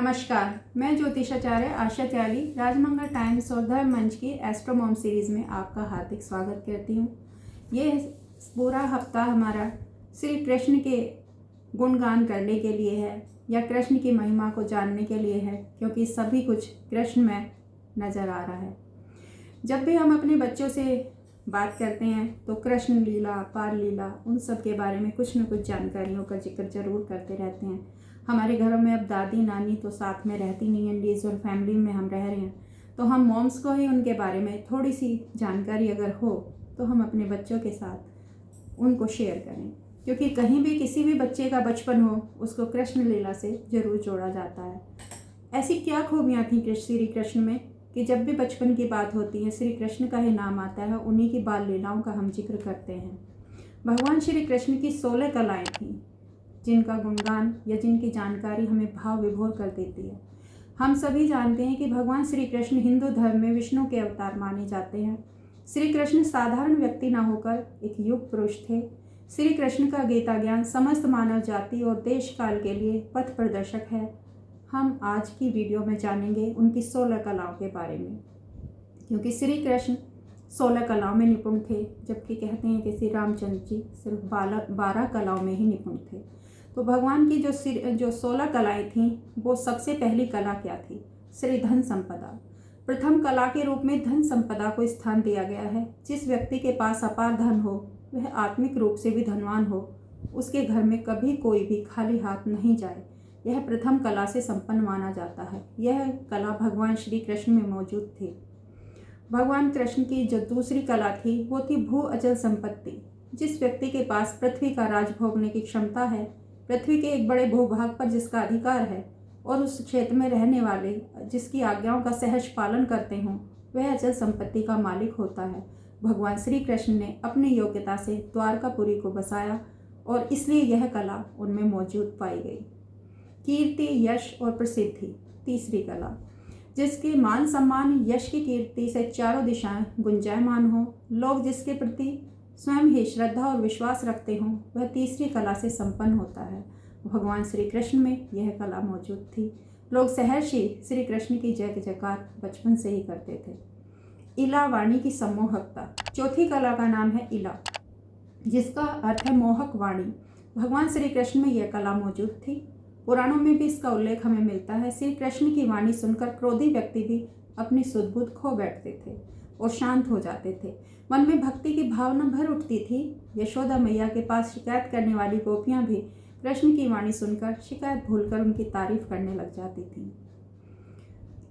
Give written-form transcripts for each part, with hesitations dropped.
नमस्कार, मैं ज्योतिषाचार्य आशा त्याली राजमंगल टाइम्स और धर्म मंच की एस्ट्रो मॉम सीरीज़ में आपका हार्दिक स्वागत करती हूँ। ये पूरा हफ्ता हमारा श्री कृष्ण के गुणगान करने के लिए है या कृष्ण की महिमा को जानने के लिए है, क्योंकि सभी कुछ कृष्ण में नज़र आ रहा है। जब भी हम अपने बच्चों से बात करते हैं तो कृष्ण लीला, पार लीला, उन सब के बारे में कुछ न कुछ जानकारियों का जिक्र जरूर करते रहते हैं। हमारे घरों में अब दादी नानी तो साथ में रहती नहीं है, इंडिविजुअल फैमिली में हम रह रहे हैं, तो हम मॉम्स को ही उनके बारे में थोड़ी सी जानकारी अगर हो तो हम अपने बच्चों के साथ उनको शेयर करें, क्योंकि कहीं भी किसी भी बच्चे का बचपन हो उसको कृष्ण लीला से जरूर जोड़ा जाता है। ऐसी क्या खूबियाँ थी श्री कृष्ण में कि जब भी बचपन की बात होती है श्री कृष्ण का ही नाम आता है, उन्हीं की बाल लीलाओं का हम जिक्र करते हैं। भगवान श्री कृष्ण की 16 कलाएं थीं जिनका गुणगान या जिनकी जानकारी हमें भाव विभोर कर देती है। हम सभी जानते हैं कि भगवान श्री कृष्ण हिंदू धर्म में विष्णु के अवतार माने जाते हैं। श्री कृष्ण साधारण व्यक्ति न होकर एक युग पुरुष थे। श्री कृष्ण का गीता ज्ञान समस्त मानव जाति और देश काल के लिए पथ प्रदर्शक है। हम आज की वीडियो में जानेंगे उनकी 16 कलाओं के बारे में, क्योंकि श्री कृष्ण 16 कलाओं में निपुण थे, जबकि कहते हैं कि श्री रामचंद्र जी सिर्फ 12 कलाओं में ही निपुण थे। तो भगवान की जो 16 कलाएं थीं, वो सबसे पहली कला क्या थी? श्री धन संपदा। प्रथम कला के रूप में धन संपदा को स्थान दिया गया है। जिस व्यक्ति के पास अपार धन हो, वह आत्मिक रूप से भी धनवान हो, उसके घर में कभी कोई भी खाली हाथ नहीं जाए, यह प्रथम कला से संपन्न माना जाता है। यह कला भगवान श्री कृष्ण में मौजूद थी। भगवान कृष्ण की जो दूसरी कला थी वो थी भू अचल संपत्ति। जिस व्यक्ति के पास पृथ्वी का राज भोगने की क्षमता है, पृथ्वी के एक बड़े भूभाग पर जिसका अधिकार है और उस क्षेत्र में रहने वाले जिसकी आज्ञाओं का सहज पालन करते हों, वह अचल संपत्ति का मालिक होता है। भगवान श्री कृष्ण ने अपनी योग्यता से द्वारकापुरी को बसाया और इसलिए यह कला उनमें मौजूद पाई गई। कीर्ति, यश और प्रसिद्धि, तीसरी कला, जिसके मान सम्मान, यश की कीर्ति से चारों दिशाएं गुंजायमान हो, लोग जिसके प्रति स्वयं ही श्रद्धा और विश्वास रखते हों, वह तीसरी कला से संपन्न होता है। भगवान श्री कृष्ण में यह कला मौजूद थी। लोग सहर्षि श्री कृष्ण की जय जयकार बचपन से ही करते थे। इला, वाणी की सम्मोहकता। चौथी कला का नाम है इला, जिसका अर्थ है मोहक वाणी। भगवान श्री कृष्ण में यह कला मौजूद थी। पुराणों में भी इसका उल्लेख हमें मिलता है। श्री कृष्ण की वाणी सुनकर क्रोधी व्यक्ति भी अपनी सुध-बुध खो बैठते थे और शांत हो जाते थे। मन में भक्ति की भावना भर उठती थी। यशोदा मैया के पास शिकायत करने वाली गोपियां भी कृष्ण की वाणी सुनकर शिकायत भूलकर उनकी तारीफ करने लग जाती थी।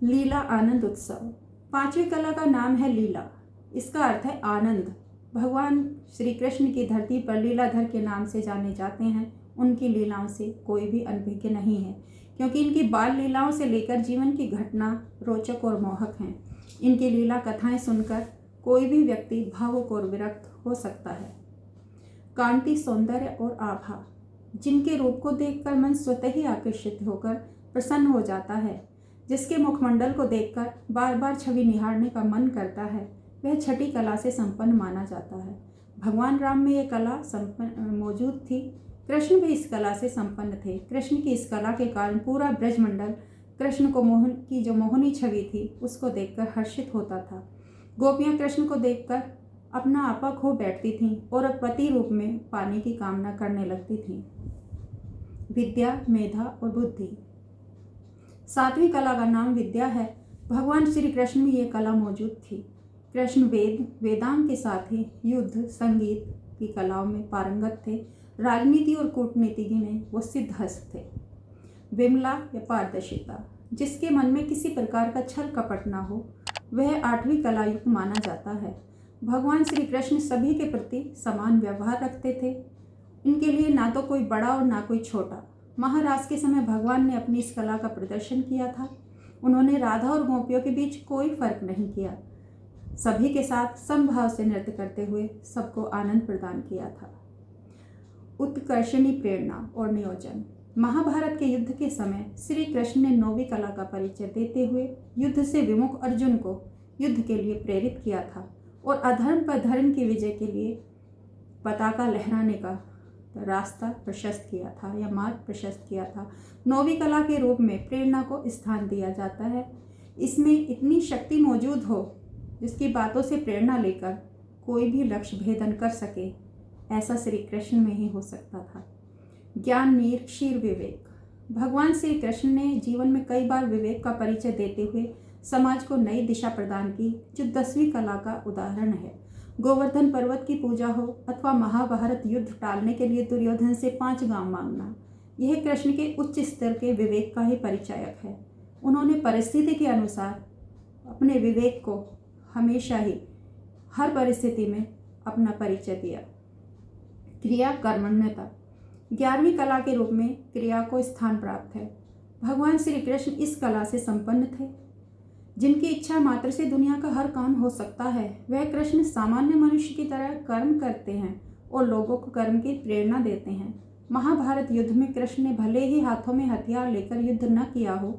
लीला, आनंद, उत्सव। पांचवी कला का नाम है लीला। इसका अर्थ है आनंद। भगवान श्री कृष्ण की धरती पर लीलाधर के नाम से जाने जाते हैं। उनकी लीलाओं से कोई भी अनभिज्ञ नहीं है, क्योंकि इनकी बाल लीलाओं से लेकर जीवन की घटना रोचक और मोहक हैं। इनकी लीला कथाएं सुनकर कोई भी व्यक्ति भावुक और विरक्त हो सकता है। कांति, सौंदर्य और आभा, जिनके रूप को देखकर मन स्वतः ही आकर्षित होकर प्रसन्न हो जाता है, जिसके मुखमंडल को देखकर बार बार छवि निहारने का मन करता है, वह छठी कला से संपन्न माना जाता है। भगवान राम में यह कला मौजूद थी। कृष्ण भी इस कला से संपन्न थे। कृष्ण की इस कला के कारण पूरा ब्रजमंडल कृष्ण को मोहन की जो मोहनी छवि थी उसको देखकर हर्षित होता था। गोपियां कृष्ण को देखकर अपना आपा खो बैठती थीं और पति रूप में पाने की कामना करने लगती थीं। विद्या, मेधा और बुद्धि। सातवीं कला का नाम विद्या है। भगवान श्री कृष्ण में यह कला मौजूद थी। कृष्ण वेदांत के साथ ही युद्ध, संगीत की कलाओं में पारंगत थे। राजनीति और कूटनीति में वो सिद्धहस्त थे। विमला या पारदर्शिता, जिसके मन में किसी प्रकार का छल कपट ना हो, वह आठवीं कला युक्त माना जाता है। भगवान श्री कृष्ण सभी के प्रति समान व्यवहार रखते थे। इनके लिए ना तो कोई बड़ा और ना कोई छोटा। महाराज के समय भगवान ने अपनी इस कला का प्रदर्शन किया था। उन्होंने राधा और गोपियों के बीच कोई फर्क नहीं किया, सभी के साथ समभाव से नृत्य करते हुए सबको आनंद प्रदान किया था। उत्कर्षणी प्रेरणा और नियोजन। महाभारत के युद्ध के समय श्री कृष्ण ने 9वीं कला का परिचय देते हुए युद्ध से विमुख अर्जुन को युद्ध के लिए प्रेरित किया था और अधर्म पर धर्म की विजय के लिए पताका लहराने का रास्ता प्रशस्त किया था या मार्ग प्रशस्त किया था। 9वीं कला के रूप में प्रेरणा को स्थान दिया जाता है। इसमें इतनी शक्ति मौजूद हो जिसकी बातों से प्रेरणा लेकर कोई भी लक्ष्य भेदन कर सके, ऐसा श्री कृष्ण में ही हो सकता था। ज्ञान नीर क्षीर विवेक। भगवान श्री कृष्ण ने जीवन में कई बार विवेक का परिचय देते हुए समाज को नई दिशा प्रदान की, जो 10वीं कला का उदाहरण है। गोवर्धन पर्वत की पूजा हो अथवा महाभारत युद्ध टालने के लिए दुर्योधन से 5 गांव मांगना, यह कृष्ण के उच्च स्तर के विवेक का ही परिचायक है। उन्होंने परिस्थिति के अनुसार अपने विवेक को हमेशा ही हर परिस्थिति में अपना परिचय दिया। क्रिया कर्मण्यता। 11वीं कला के रूप में क्रिया को स्थान प्राप्त है। भगवान श्री कृष्ण इस कला से संपन्न थे। जिनकी इच्छा मात्र से दुनिया का हर काम हो सकता है, वह कृष्ण सामान्य मनुष्य की तरह कर्म करते हैं और लोगों को कर्म की प्रेरणा देते हैं। महाभारत युद्ध में कृष्ण ने भले ही हाथों में हथियार लेकर युद्ध न किया हो,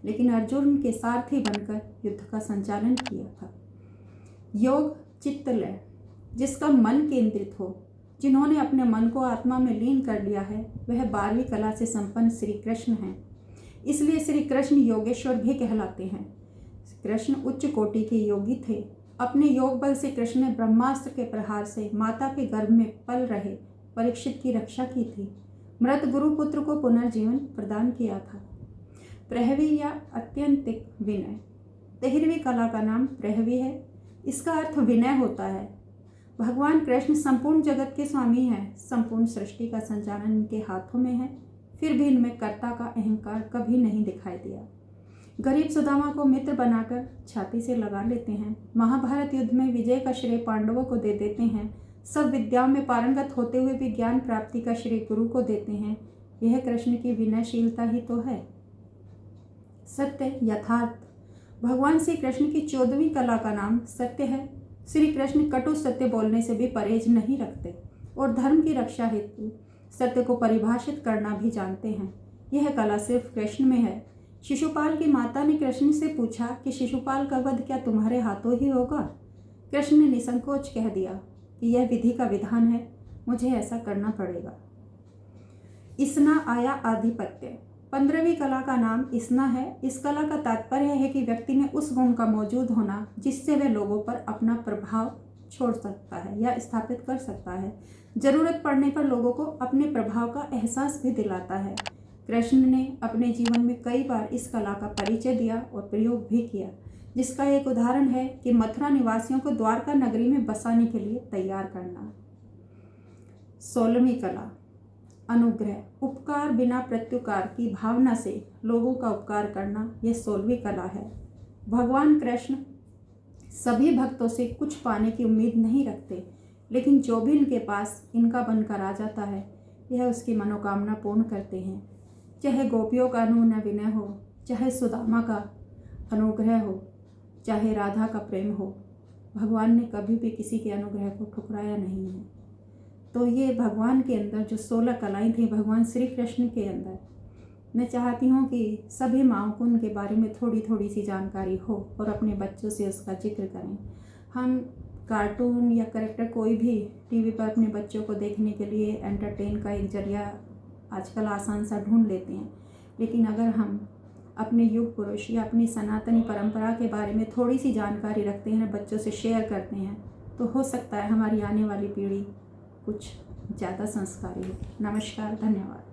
लेकिन अर्जुन के सारथी बनकर युद्ध का संचालन किया था। योग चित्तलय। जिसका मन केंद्रित हो, जिन्होंने अपने मन को आत्मा में लीन कर लिया है, वह 12वीं कला से संपन्न श्री कृष्ण हैं। इसलिए श्री कृष्ण योगेश्वर भी कहलाते हैं। कृष्ण उच्च कोटि के योगी थे। अपने योग बल से कृष्ण ने ब्रह्मास्त्र के प्रहार से माता के गर्भ में पल रहे परीक्षित की रक्षा की थी। मृत गुरुपुत्र को पुनर्जीवन प्रदान किया था। प्रहवी या अत्यंतिक विनय। 13वीं कला का नाम प्रहवी है। इसका अर्थ विनय होता है। भगवान कृष्ण संपूर्ण जगत के स्वामी हैं। संपूर्ण सृष्टि का संचालन इनके हाथों में है, फिर भी इनमें कर्ता का अहंकार कभी नहीं दिखाई दिया। गरीब सुदामा को मित्र बनाकर छाती से लगा लेते हैं। महाभारत युद्ध में विजय का श्रेय पांडवों को दे देते हैं। सब विद्याओं में पारंगत होते हुए भी ज्ञान प्राप्ति का श्रेय गुरु को देते हैं। यह कृष्ण की विनयशीलता ही तो है। सत्य यथार्थ। भगवान श्री कृष्ण की 14वीं कला का नाम सत्य है। श्री कृष्ण कटु सत्य बोलने से भी परहेज नहीं रखते और धर्म की रक्षा हेतु सत्य को परिभाषित करना भी जानते हैं। यह कला सिर्फ कृष्ण में है। शिशुपाल की माता ने कृष्ण से पूछा कि शिशुपाल का वध क्या तुम्हारे हाथों ही होगा? कृष्ण ने निसंकोच कह दिया कि यह विधि का विधान है, मुझे ऐसा करना पड़ेगा। इसना आया आधिपत्य। 15वीं कला का नाम इसना है। इस कला का तात्पर्य है कि व्यक्ति में उस गुण का मौजूद होना जिससे वह लोगों पर अपना प्रभाव छोड़ सकता है या स्थापित कर सकता है। जरूरत पड़ने पर लोगों को अपने प्रभाव का एहसास भी दिलाता है। कृष्ण ने अपने जीवन में कई बार इस कला का परिचय दिया और प्रयोग भी किया, जिसका एक उदाहरण है कि मथुरा निवासियों को द्वारका नगरी में बसाने के लिए तैयार करना। 16वीं कला अनुग्रह। उपकार बिना प्रत्युकार की भावना से लोगों का उपकार करना, यह 16वीं कला है। भगवान कृष्ण सभी भक्तों से कुछ पाने की उम्मीद नहीं रखते, लेकिन जो भी इनके पास इनका बनकर आ जाता है, यह उसकी मनोकामना पूर्ण करते हैं। चाहे गोपियों का अनुनय विनय हो, चाहे सुदामा का अनुग्रह हो, चाहे राधा का प्रेम हो, भगवान ने कभी भी किसी के अनुग्रह को ठुकराया नहीं है। तो ये भगवान के अंदर जो 16 कलाएं थी भगवान श्री कृष्ण के अंदर, मैं चाहती हूँ कि सभी माँओं को उनके बारे में थोड़ी थोड़ी सी जानकारी हो और अपने बच्चों से उसका जिक्र करें। हम कार्टून या कैरेक्टर कोई भी टीवी पर अपने बच्चों को देखने के लिए एंटरटेन का एक जरिया आजकल आसान सा ढूंढ लेते हैं, लेकिन अगर हम अपने युग पुरुष या अपनी सनातनी परंपरा के बारे में थोड़ी सी जानकारी रखते हैं, बच्चों से शेयर करते हैं, तो हो सकता है हमारी आने वाली पीढ़ी कुछ ज़्यादा संस्कारी हो। नमस्कार, धन्यवाद।